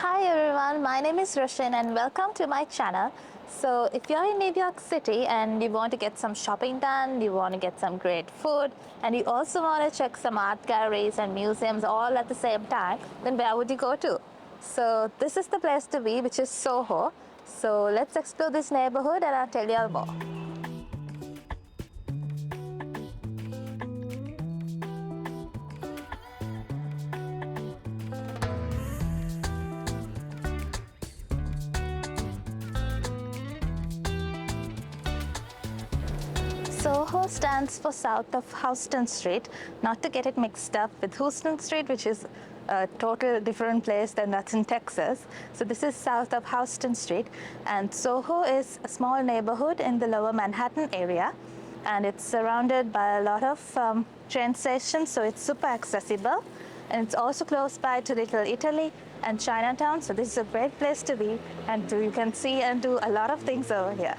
Hi everyone, my name is Roshan and welcome to my channel. So if you're in New York City and you want to get some shopping done, you want to get some great food, and you also want to check some art galleries and museums all at the same time, then where would you go to? So this is the place to be, which is SoHo. So let's explore this neighborhood and I'll tell you all more. SoHo stands for south of Houston Street, not to get it mixed up with Houston Street, which is a total different place than that's in Texas. So this is south of Houston Street, and SoHo is a small neighborhood in the lower Manhattan area, and it's surrounded by a lot of train stations, so it's super accessible. And it's also close by to Little Italy and Chinatown, so this is a great place to be, and you can see and do a lot of things over here.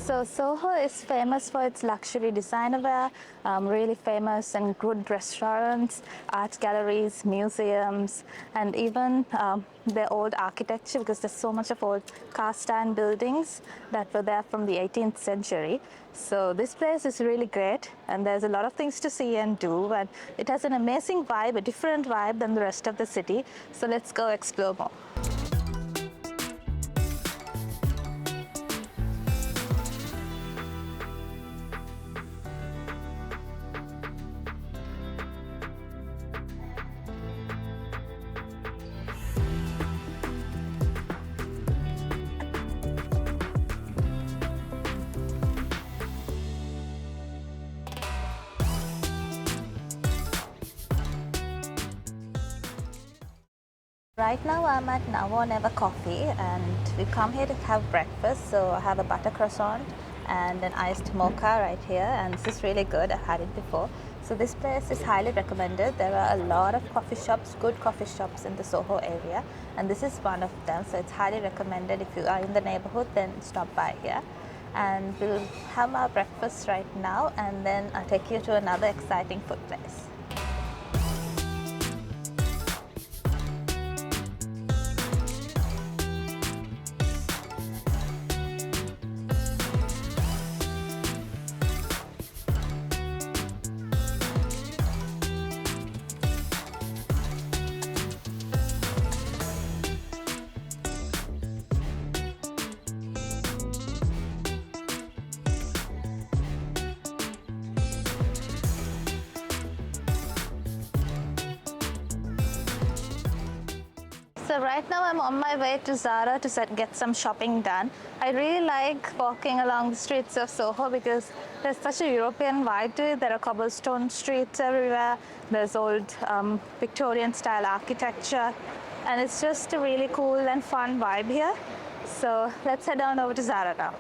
So SoHo is famous for its luxury designer wear, really famous and good restaurants, art galleries, museums, and even their old architecture, because there's so much of old cast iron buildings that were there from the 18th century. So this place is really great, and there's a lot of things to see and do, and it has an amazing vibe, a different vibe than the rest of the city. So let's go explore more. Right now I'm at Now or Never Coffee, and we've come here to have breakfast. So I have a butter croissant and an iced mocha right here, and this is really good. I've had it before. So this place is highly recommended. There are a lot of coffee shops, good coffee shops in the SoHo area, and this is one of them. So it's highly recommended. If you are in the neighborhood, then stop by here. And we'll have our breakfast right now, and then I'll take you to another exciting food place. So right now I'm on my way to Zara to get some shopping done. I really like walking along the streets of SoHo because there's such a European vibe to it. There are cobblestone streets everywhere. There's old Victorian style architecture, and it's just a really cool and fun vibe here. So let's head on over to Zara now.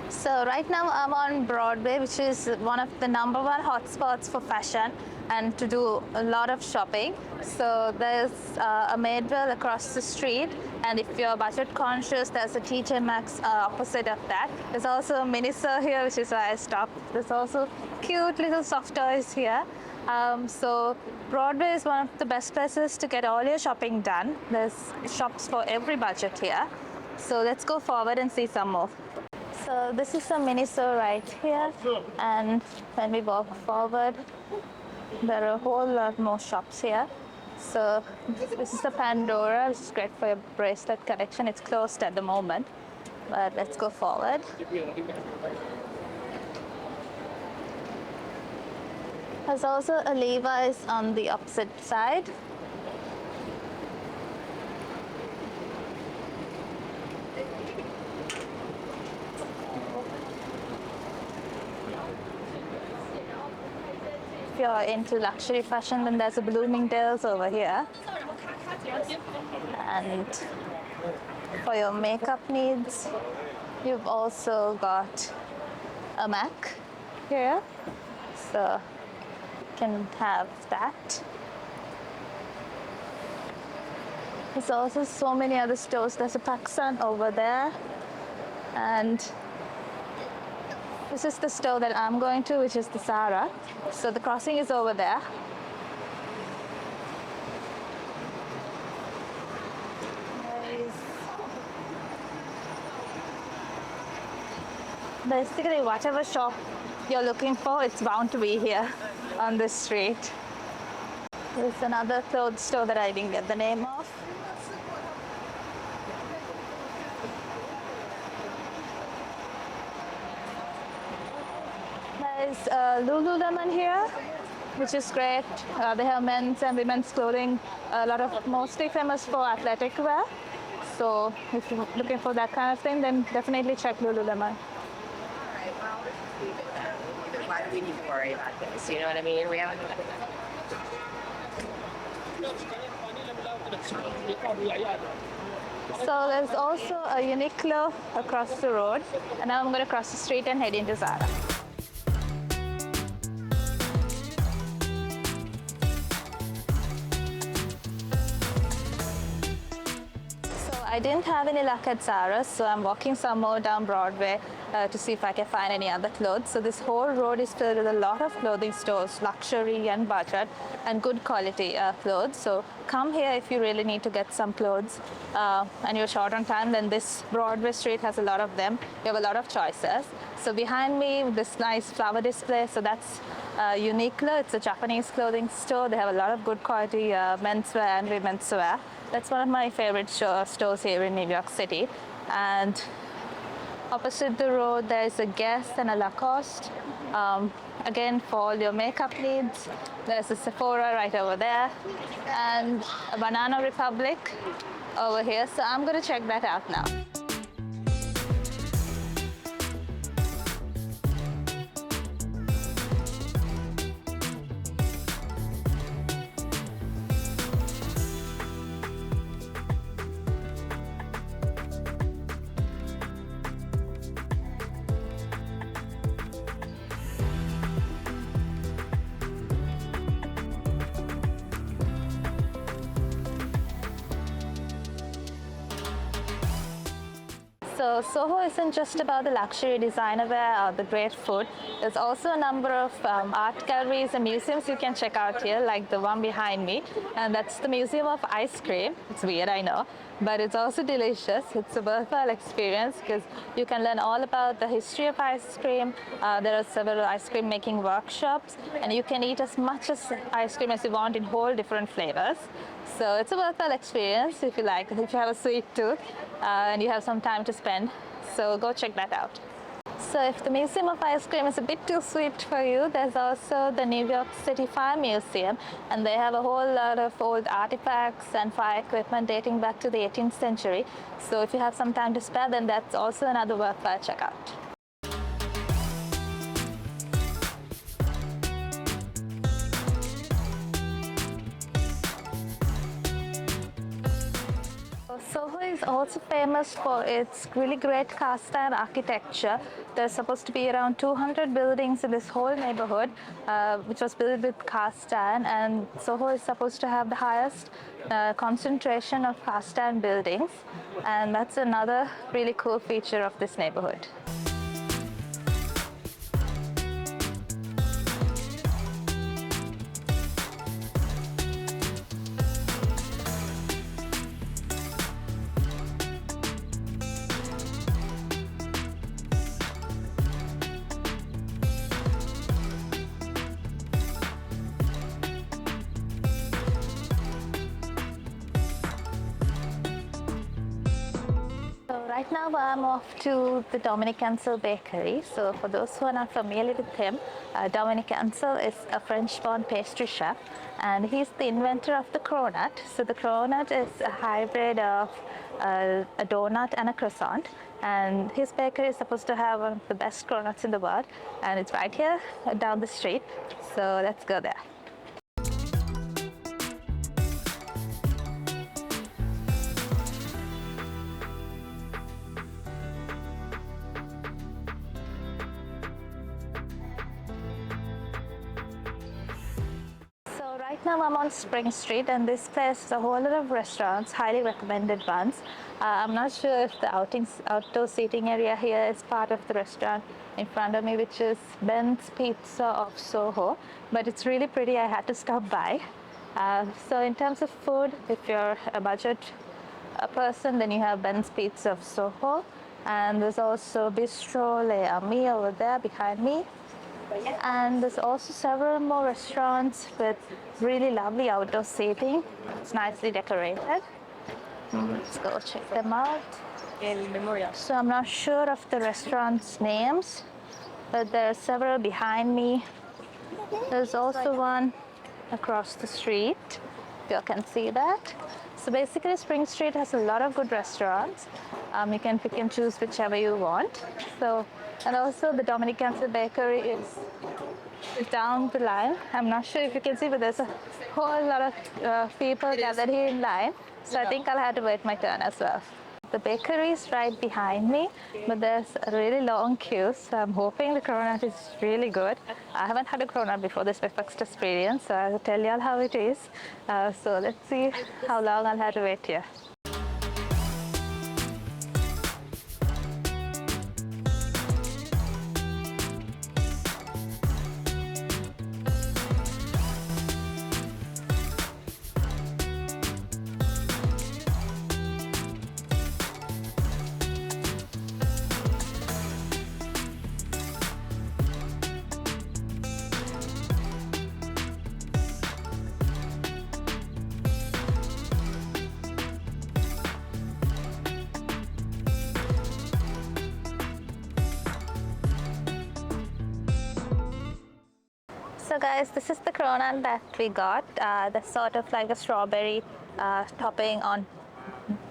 So right now I'm on Broadway, which is one of the #1 hotspots for fashion and to do a lot of shopping. So there's a Madewell across the street, and if you're budget conscious, there's a TJ Maxx opposite of that. There's also a Miniso here, which is why I stopped. There's also cute little soft toys here. So Broadway is one of the best places to get all your shopping done. There's shops for every budget here. So let's go forward and see some more. So this is a Miniso right here, and when we walk forward, there are a whole lot more shops here. So this is the Pandora, which is great for your bracelet collection. It's closed at the moment, but let's go forward. There's also a Levi's on the opposite side. If you're into luxury fashion, then there's a Bloomingdale's over here. And for your makeup needs, you've also got a MAC here. So you can have that. There's also so many other stores. There's a Pakistan over there. And this is the store that I'm going to, which is the Zara. So the crossing is over there. Basically, whatever shop you're looking for, it's bound to be here on this street. There's another clothes store that I didn't get the name of. There's Lululemon here, which is great. They have men's and women's clothing, a lot of mostly famous for athletic wear. So if you're looking for that kind of thing, then definitely check Lululemon. Why do we need to worry about this? You know what I mean? We haven't. So there's also a Uniqlo across the road, and now I'm going to cross the street and head into Zara. I didn't have any luck at Zara, so I'm walking some more down Broadway to see if I can find any other clothes. So this whole road is filled with a lot of clothing stores, luxury and budget, and good quality clothes. So come here if you really need to get some clothes and you're short on time, then this Broadway street has a lot of them. You have a lot of choices. So behind me, this nice flower display, so that's Uniqlo. It's a Japanese clothing store. They have a lot of good quality menswear and women's wear. That's one of my favorite stores here in New York City. And opposite the road, there's a Guess and a Lacoste. Again, for all your makeup needs. There's a Sephora right over there. And a Banana Republic over here. So I'm going to check that out now. So SoHo isn't just about the luxury designer wear or the great food. There's also a number of art galleries and museums you can check out here, like the one behind me. And that's the Museum of Ice Cream. It's weird, I know, but it's also delicious. It's a worthwhile experience because you can learn all about the history of ice cream. There are several ice cream making workshops, and you can eat as much as ice cream as you want in whole different flavors. So it's a worthwhile experience if you like, if you have a sweet tooth and you have some time to spend. So go check that out. So if the Museum of Ice Cream is a bit too sweet for you, there's also the New York City Fire Museum, and they have a whole lot of old artifacts and fire equipment dating back to the 18th century. So if you have some time to spare, then that's also another worthwhile checkout. SoHo is also famous for its really great cast iron architecture. There's supposed to be around 200 buildings in this whole neighborhood, which was built with cast iron, and SoHo is supposed to have the highest concentration of cast iron buildings, and that's another really cool feature of this neighborhood. Right now I'm off to the Dominique Ansel bakery. So for those who are not familiar with him, Dominique Ansel is a French-born pastry chef, and he's the inventor of the Cronut. So the Cronut is a hybrid of a donut and a croissant, and his bakery is supposed to have one of the best cronuts in the world, and it's right here down the street. So let's go there. now I'm on Spring Street, and this place is a whole lot of restaurants, highly recommended ones. I'm not sure if the outdoor seating area here is part of the restaurant in front of me, which is Ben's Pizza of Soho, but it's really pretty. I had to stop by. So in terms of food, if you're a budget person, then you have Ben's Pizza of Soho, and there's also Bistro Le Ami over there behind me. And there's also several more restaurants with really lovely outdoor seating. It's nicely decorated. Let's go check them out. So I'm not sure of the restaurants' names, but there are several behind me. There's also one across the street, if you can see that. So basically Spring Street has a lot of good restaurants. You can pick and choose whichever you want. So, and also the Dominique Ansel bakery is down the line. I'm not sure if you can see, but there's a whole lot of people gathered here in line. So I think I'll have to wait my turn as well. The bakery is right behind me, but there's a really long queue, so I'm hoping the Cronut is really good. I haven't had a Cronut before, this is my first experience, so I'll tell y'all how it is. So let's see how long I'll have to wait here. So guys, this is the Cronut that we got. That's sort of like a strawberry topping on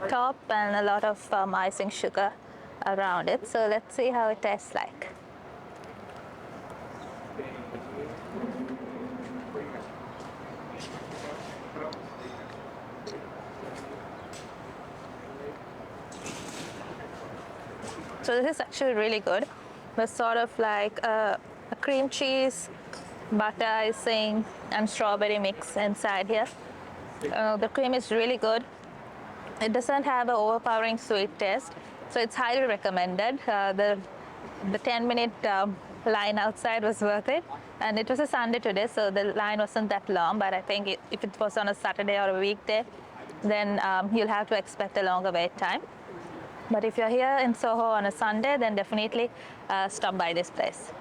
top and a lot of icing sugar around it. So let's see how it tastes like. So this is actually really good. It's sort of like a cream cheese, butter icing and strawberry mix inside here. The cream is really good. It doesn't have an overpowering sweet taste, so it's highly recommended. The 10-minute line outside was worth it, and it was a Sunday today, so the line wasn't that long, but I think if it was on a Saturday or a weekday, then you'll have to expect a longer wait time. But if you're here in Soho on a Sunday, then definitely stop by this place.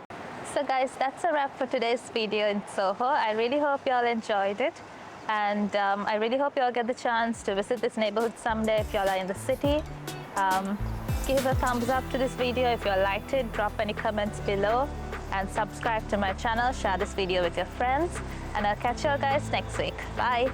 So guys, that's a wrap for today's video in Soho. I really hope you all enjoyed it, and I really hope you all get the chance to visit this neighborhood someday if you all are in the city. Give a thumbs up to this video if you all liked it, drop any comments below, and subscribe to my channel, share this video with your friends, and I'll catch you all guys next week. Bye!